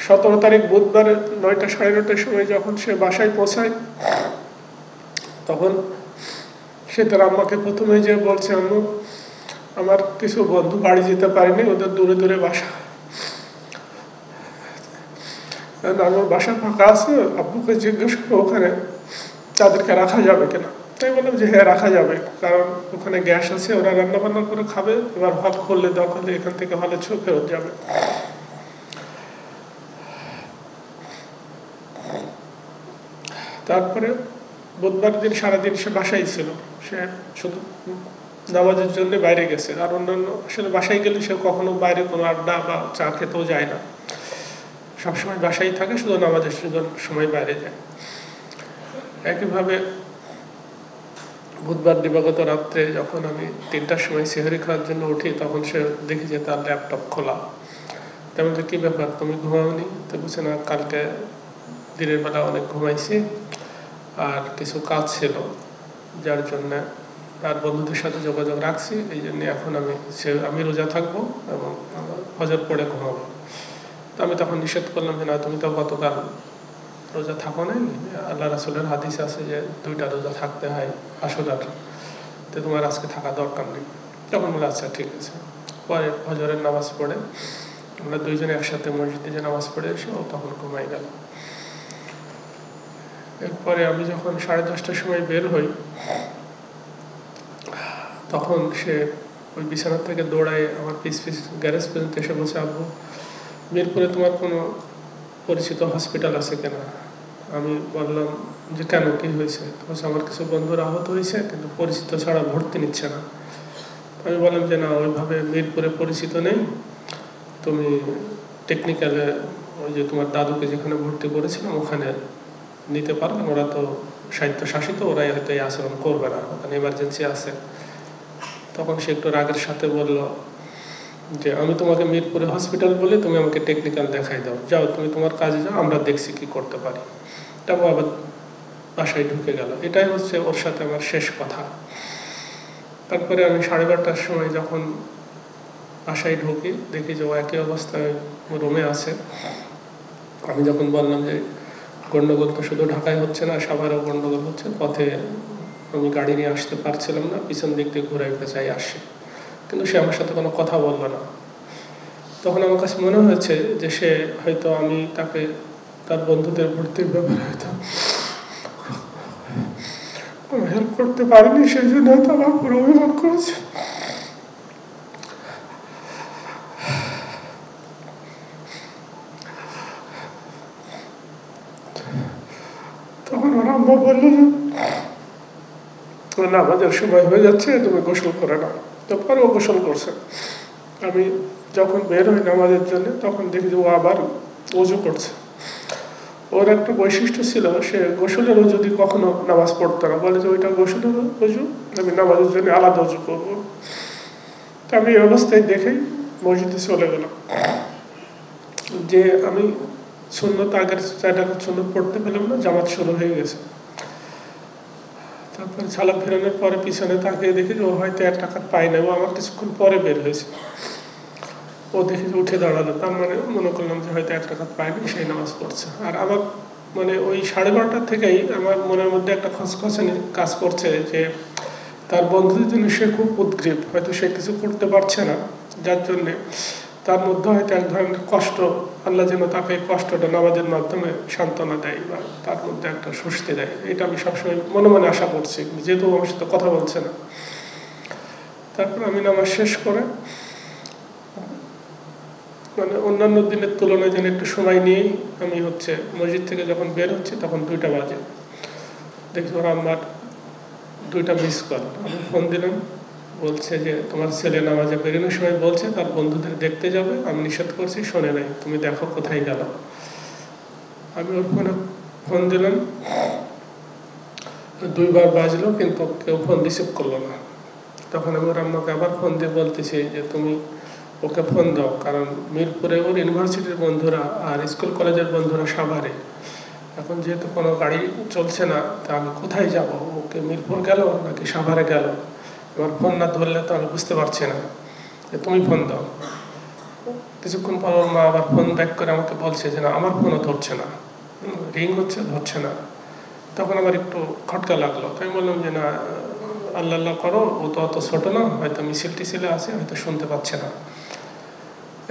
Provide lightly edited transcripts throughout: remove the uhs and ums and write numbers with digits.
17 তারিখ বুধবার 9টা সাড়ে 9টার সময় যখন সে বাসায় পৌঁছায়, তখন সে তার আম্মাকে প্রথমে যে বলছে, আম্মু আমার কিছু বন্ধু বাড়ি যেতে পারেনি, ওদের দূরে দূরে বাসা, আমার বাসা ফাঁকা আছে, আব্বুকে জিজ্ঞেস করো ওখানে তাদেরকে রাখা যাবে কিনা। তাই বললাম যে হ্যাঁ রাখা যাবে, কারণ ওখানে গ্যাস আছে, ওরা রান্না বান্না করে খাবে, এবার হল খুললে দরকার হলে এখান থেকে হলে ফেরত যাবে। তারপরে বুধবার দিন সারাদিন সে বাসায় ছিল, সে শুধু নামাজের জন্য বাইরে গেছে, আর অন্যান্য আসলে বাসায় গেলে সে কখনো বাইরে কোনো আড্ডা বা চা খেতেও যায় না, সবসময় বাসায় থাকে, শুধু নামাজের সময় বাইরে যায়। একইভাবে বুধবার দিবাগত রাত্রে যখন আমি 3টার সময় সেহরি খাওয়ার জন্য উঠি, তখন সে দেখি যে তার ল্যাপটপ খোলা। তেমন যে কী ব্যাপার, তুমি ঘুমাওনি? তো বলছে না, কালকে দিনের বেলা অনেক ঘুমাইছি আর কিছু কাজ ছিল, যার জন্য আর বন্ধুদের সাথে যোগাযোগ রাখছি, এই জন্য এখন আমি রোজা থাকবো এবং ফজর পড়ে ঘুমাবো। তো আমি তখন নিষেধ করলাম যে না, তুমি তো গতকাল রোজা থাকো নাই, আল্লাহ রাসূলের হাদিস আছে যে 2টা রোজা থাকতে হয় আশুরার, তো তোমার আজকে থাকা দরকার নেই। তখন বলে আচ্ছা ঠিক আছে। পরে ফজরের নামাজ পড়ে আমরা দুইজনে একসাথে মসজিদে যে নামাজ পড়ে এসে ও তখন ঘুমাই গেল। এরপরে আমি যখন 10:30টার সময় বের হই, তখন সে ওই বিছানা থেকে দৌড়ায় আমার পিস গ্যারেজ পর্যন্ত এসে বলছে, আব্বু মিরপুরে তোমার কোনো পরিচিত হসপিটাল আছে কিনা? আমি বললাম যে কেন, কী হয়েছে? বলছে আমার কিছু বন্ধুরা আহত হয়েছে, কিন্তু পরিচিত ছাড়া ভর্তি নিচ্ছে না। আমি বললাম যে না, ওইভাবে মিরপুরে পরিচিত নেই, তুমি টেকনিক্যালে ওই যে তোমার দাদুকে যেখানে ভর্তি করেছিলাম ওখানে নিতে পারো, ওরা তো স্বায়ত্তশাসিত, ওরাই হয়তো এই আচরণ করবে না, ওখানে এমার্জেন্সি আছে। তখন সে একটু রাগের সাথে বলল যে আমি তোমাকে মিরপুরে হসপিটাল বলে তুমি আমাকে টেকনিক্যাল দেখাই দাও, যাও তুমি তোমার কাজে যাও, আমরা দেখছি কি করতে পারি। তারপর আবার বাসায় ঢুকে গেল। এটাই হচ্ছে ওর সাথে আমার শেষ কথা। তারপরে আমি 12:30টার সময় যখন বাসায় ঢুকি, দেখি যে ও একই অবস্থায় রুমে আছে। আমি যখন বললাম যে গন্ডগোল তো শুধু ঢাকায় হচ্ছে না, সাভারেও গন্ডগোল হচ্ছে, পথে আমি গাড়ি নিয়ে আসতে পারছিলাম না, পিছন দিক দিয়ে ঘুরে চাই আসে, কিন্তু সে আমার সাথে কোনো কথা বললো না। তখন আমার কাছে মনে হয়েছে যে সে হয়তো আমি তাকে তার বন্ধুদের ভর্তির ব্যাপারে হয়তো হেল্প করতে পারিনি, সেই জন্য হয়তো আমার পুরো অভিমান করেছে। তখন ওর আম্মা বললো যে না, আমাদের সময় হয়ে যাচ্ছে, তুমি গোসল করে নাও। তারপরে ও গোসল করছে। আমি যখন বের হই নামাজের জন্য, তখন দেখি যে ও আবার ওযু করছে। ওর একটা বৈশিষ্ট্য ছিল, সে গোসলের অজু যদি কখনো নামাজ পড়তো না, বলে যে ওইটা গোসলের অজু, আমি নামাজের জন্য আলাদা অজু করবো। তো আমি এই অবস্থায় দেখেই মসজিদে চলে গেলাম। যে আমি সুন্নত আগের 4 রাকাত সুন্নত পড়তে পেলাম না, জামাত শুরু হয়ে গেছে। তারপরে সালাম ফেরানোর পরে পিছনে তাকিয়ে দেখি যে ও হয়তো 1 রাকাত পায় না, ও আমার কিছুক্ষণ পরে বের হয়েছে। ও দেখি যে উঠে দাঁড়ালো, তার মানে মনে করলাম যে হয়তো 1 রাকাত পায়নি, সেই নামাজ পড়ছে। আর আমার মানে ওই 12:30 থেকেই আমার মনের মধ্যে একটা খসখসানি কাজ করছে যে তার বন্ধুদের জন্য সে খুব উদ্গ্রীব, হয়তো সে কিছু করতে পারছে না, যার জন্যে তার মধ্যে হয়তো এক ধরনের কষ্ট, আল্লাহ যেন তাকে কষ্টটা নামাজের মাধ্যমে সান্ত্বনা দেয় বা তার মধ্যে একটা স্বস্তি দেয়। এটা আমি সবসময় মনে মনে আশা করছি, যেহেতু আমার সাথে কথা বলছে না। তারপর আমি নামাজ শেষ করে মানে অন্যান্য দিনের তুলনায় যেন একটু সময় নিয়েই আমি মসজিদ থেকে যখন বের হচ্ছি, তখন 2টা বাজে। দেখি ওরা আমার 2টা মিস কল। আমি ফোন দিলাম, বলছে যে তোমার ছেলে নামাজে বেরোনোর সময় বলছে তার বন্ধুদের দেখতে যাবে, আমি নিষেধ করছি, শোনে নাই, তুমি দেখো কোথায় গেল। আমি ওর ফোন দিলাম, 2বার বাজলো, কিন্তু কেউ ফোন রিসিভ করলো না। তখন আমি ওর আম্মাকে আবার ফোন দিয়ে বলতেছি যে তুমি ওকে ফোন দাও, কারণ মিরপুরে ওর ইউনিভার্সিটির বন্ধুরা আর স্কুল কলেজের বন্ধুরা সাভারে, এখন যেহেতু কোনো গাড়ি চলছে না, তা আমি কোথায় যাব, ওকে মিরপুর গেল নাকি সাভারে গেল, এবার ফোন না ধরলে তো আমি বুঝতে পারছি না, যে তুমি ফোন দাও। কিছুক্ষণ পর ওর মা আবার ফোন ব্যাক করে আমাকে বলছে যে না আমার ফোনও ধরছে না, রিং হচ্ছে ধরছে না। তখন আমার একটু খটকা লাগলো। আমি বললাম যে না আল্লাহ আল্লাহ করো, ও তো অত ছোটো না, হয়তো মিছিল টিছিলে আছে, হয়তো শুনতে পাচ্ছে না।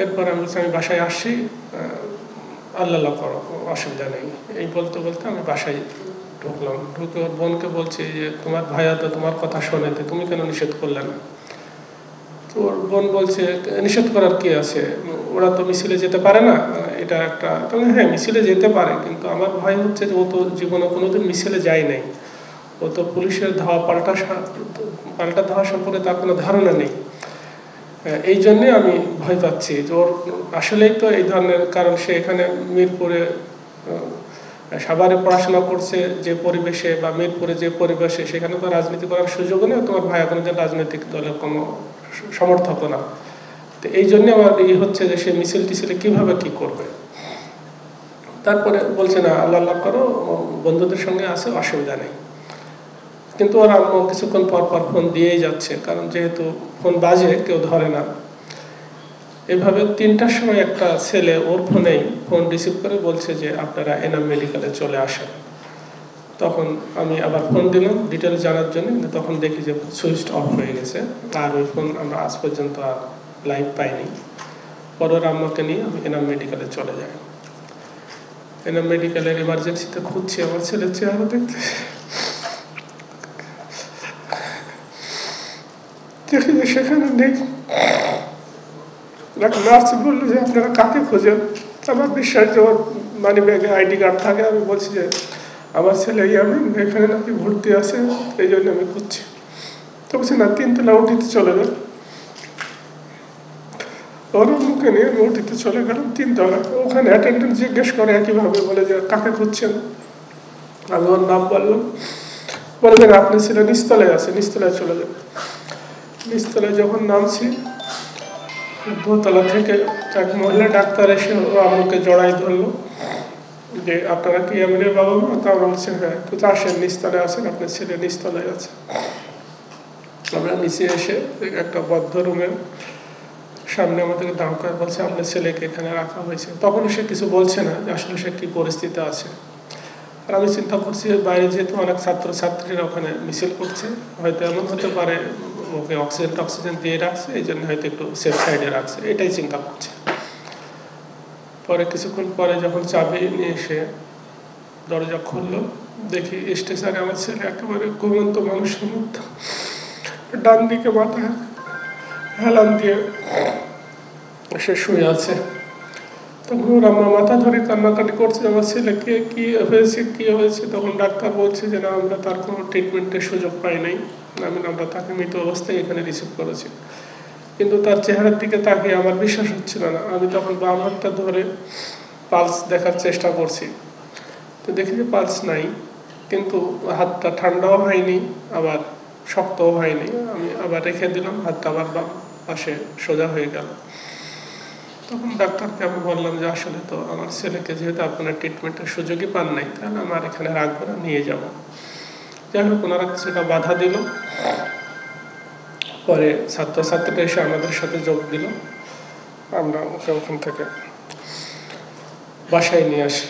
এরপর আমি বলছি আমি বাসায় আসছি, আল্লাহ আল্লাহ করো, অসুবিধা নেই। এই বলতে বলতে আমি বাসায় ঢুকলাম। ঢুকে ওর বোনকে বলছি যে তোমার ভাইয়া তো তোমার কথা শোনেতে, তুমি কেন নিষেধ করলে না? তো ওর বোন বলছে নিষেধ করার কি আছে, ওরা তো মিছিলে যেতে পারে না, এটা একটা। তবে হ্যাঁ মিছিলে যেতে পারে, কিন্তু আমার ভয় হচ্ছে যে ও তো জীবনে কোনোদিন মিছিলে যায় নাই, ও তো পুলিশের ধাওয়া পাল্টা ধাওয়া সম্পর্কে তার কোনো ধারণা নেই। এই জন্যে আমি ভয় পাচ্ছি যে ওর আসলেই তো এই ধরনের, কারণ সে এখানে মিরপুরে সাভারে পড়াশোনা করছে যে পরিবেশে, বা মিরপুরে যে পরিবেশে, সেখানে তো রাজনীতি করার সুযোগও নেই। তোমার ভাই কোনো রাজনৈতিক দলের কোনো সমর্থক না। তো এই জন্য আমার হচ্ছে যে সে মিছিল টিছিলে কীভাবে কী করবে। তারপরে বলছে না আল্লাহ আল্লাহ করো, বন্ধুদের সঙ্গে আসে, অসুবিধা নেই। কিন্তু ওর আম্মু কিছুক্ষণ পর পর ফোন দিয়েই যাচ্ছে, কারণ যেহেতু ফোন বাজে কেউ ধরে না। এভাবে 3টার সময় একটা ছেলে ওর ফোনেই ফোন রিসিভ করে বলছে যে আপনারা এনাম মেডিকেলে চলে আসেন। তখন আমি আবার ফোন দিলাম ডিটেলস জানার জন্য, কিন্তু তখন দেখি যে সুইচ অফ হয়ে গেছে, আর ওই ফোন আমরা আজ পর্যন্ত আর লাইভ পাইনি। পরে ওর আম্মাকে নিয়ে আমি এনাম মেডিকেলে চলে যাই। এনাম মেডিকেলের এমার্জেন্সিতে খুঁজছি আমার ছেলের চেহারা দেখতে, দেখি যে সেখানে নেই। নার্স বললো যে আপনারা কাকে খোঁজেন? আমার বিশ্বাস যে ওর মানি ব্যাগে আইডি কার্ড থাকে। আমি বলছি যে আমার ছেলে ইয়ামিন এখানে নাকি ভর্তি আছে, এই জন্য আমি খুঁজছি। তো বলছি না 3তলা ওটিতে চলে যান। ওর মুখে নিয়ে আমি ওটিতে চলে গেলাম 3তলা। ওখানে অ্যাটেন্ডেন্ট জিজ্ঞেস করে একইভাবে, বলে যে কাকে খুঁজছেন? আমি ওর নাম বললাম, বলে যে আপনি ছেলে নিচতলায় আছে, নিচতলায় চলে যান। নিচতলায় যখন নামছি, 2তলা থেকে এক মহিলা ডাক্তার এসে ও আমাকে জড়াই ধরলো যে আপনারা কি ইয়ামিনের বাবা মা? তা আমরা বলছি হ্যাঁ। তো আসেন, নিচতলায় আসেন, আপনার ছেলে নিচতলায় আছে। আমরা নিচে এসে একটা বদ্ধ রুমের সামনে আমাদেরকে দাঁড় করে বলছে আপনার ছেলেকে এখানে রাখা হয়েছে। তখন সে কিছু বলছে না যে আসলে সে কী পরিস্থিতি আছে। আর আমি চিন্তা করছি বাইরে যেহেতু অনেক ছাত্রছাত্রীরা ওখানে মিছিল করছে, হয়তো এমন হতে পারে ওকে অক্সিজেন দিয়ে রাখছে, এই জন্য হয়তো একটু সেফ সাইডে রাখছে, এটাই চিন্তা করছে। পরে কিছুক্ষণ পরে যখন চাবি নিয়ে এসে দরজা খুললো, দেখি স্টেশনে আমার ছেলে একেবারে ঘুমন্ত মানুষের মধ্যে ডান দিকে মাথা হেলান দিয়ে সে শুয়ে আছে। তখন ওর আমার মাথা ধরে কান্নাকাটি করছে, আমার ছেলেকে কী হয়েছে। তখন ডাক্তার বলছে যে না আমরা তার কোনো ট্রিটমেন্টের সুযোগ পাই নাই, আমরা তাকে মৃত অবস্থায় এখানে রিসিভ করেছি। কিন্তু তার চেহারার দিকে তাকিয়ে আমার বিশ্বাস হচ্ছিল না। আমি তখন বাম হাতটা ধরে পালস দেখার চেষ্টা করছি, তো দেখি যে পালস নাই, কিন্তু হাতটা ঠান্ডাও হয়নি আবার শক্তও হয়নি। আমি আবার রেখে দিলাম, হাতটা আবার বাম পাশে সোজা হয়ে গেল। তখন ডাক্তারকে আমি বললাম যে আসলে তো আমার ছেলেকে যেহেতু আপনার ট্রিটমেন্টের সুযোগই পান নাই, তাহলে আমার এখানে রাখবো না, নিয়ে যাব। যাই হোক ওনারা কিছুটা বাধা দিল। পরে ছাত্রছাত্রীরা এসে আমাদের সাথে যোগ দিল। আমরা ওকে ওখান থেকে বাসায় নিয়ে আসি।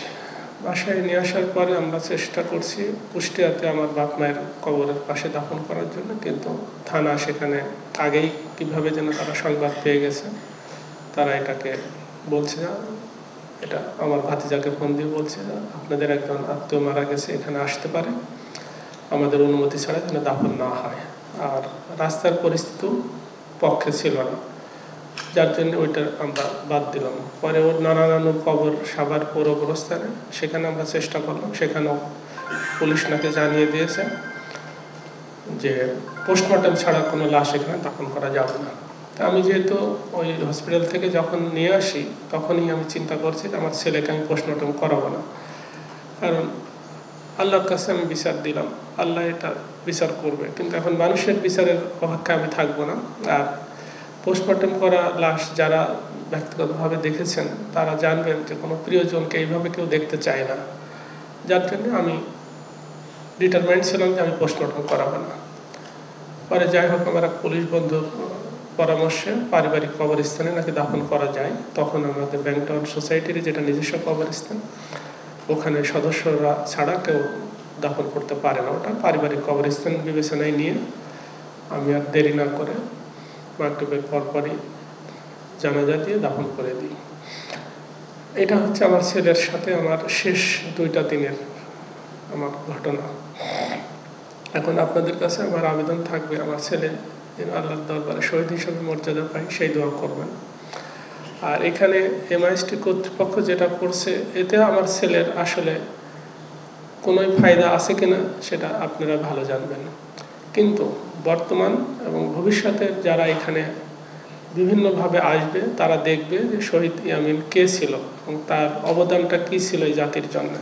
বাসায় নিয়ে আসার পরে আমরা চেষ্টা করছি কুষ্টিয়াতে আমার বাপ মায়ের কবরের পাশে দাফন করার জন্য, কিন্তু থানা সেখানে আগেই কীভাবে যেন তারা সংবাদ পেয়ে গেছে। তারা এটাকে বলছে না, এটা আমার ভাতিজাকে ফোন দিয়ে বলছে না আপনাদের একজন আত্মীয় মারা গেছে, এখানে আসতে পারে, আমাদের অনুমতি ছাড়া যেন দাফন না হয়। আর রাস্তার পরিস্থিতিও পক্ষে ছিল না, যার জন্য ওইটা আমরা বাদ দিলাম। পরে ওর নানুর কবর সাভার পৌর গোরস্থানে, সেখানে আমরা চেষ্টা করলাম, সেখানেও পুলিশ নাকি জানিয়ে দিয়েছে যে পোস্টমর্টম ছাড়া কোনো লাশ এখানে দাফন করা যাবে না। তা আমি যেহেতু ওই হসপিটাল থেকে যখন নিয়ে আসি, তখনই আমি চিন্তা করছি যে আমার ছেলেকে আমি পোস্টমর্টম করাবো না, কারণ আল্লাহর কাছে আমি বিচার দিলাম, আল্লাহ এটা বিচার করবে। কিন্তু এখন মানুষের বিচারের অপেক্ষায় আমি থাকবো না। আর পোস্টমর্টম করা লাশ যারা ব্যক্তিগতভাবে দেখেছেন তারা জানবেন যে কোনো প্রিয়জনকে এইভাবে কেউ দেখতে চায় না, যার জন্য আমি ডিটারমাইন্ড ছিলাম যে আমি পোস্টমর্টম করাবো না। পরে যাই হোক আমার এক পুলিশ বন্ধু পরামর্শে পারিবারিক কবরস্থানে নাকি দাফন করা যায়। তখন আমাদের ব্যাংকটাউন সোসাইটির যেটা নিজস্ব কবরস্থান, ওখানে সদস্যরা ছাড়া কেউ দাফন করতে পারে না। ওটা পারিবারিক কবরস্থান বিবেচনায় নিয়ে আমি আর দেরি না করে মাগরিবের পরপরই জানাজা দিয়ে দাফন করে দিই। এটা হচ্ছে আমার ছেলের সাথে আমার শেষ 2টা দিনের আমার ঘটনা। এখন আপনাদের কাছে আমার আবেদন থাকবে, আমার ছেলে যেন আল্লাহর দরবারে শহীদ হিসেবে মর্যাদা পায়, সেই দোয়া করবেন। আর এখানে এমআইএসটি কর্তৃপক্ষ যেটা করছে, এতে আমার ছেলের আসলে কোনো ফায়দা আছে কিনা সেটা আপনারা ভালো জানবেন। কিন্তু বর্তমান এবং ভবিষ্যতে যারা এখানে বিভিন্নভাবে আসবে, তারা দেখবে যে শহীদ ইয়ামিন কে ছিল এবং তার অবদানটা কী ছিল এই জাতির জন্য।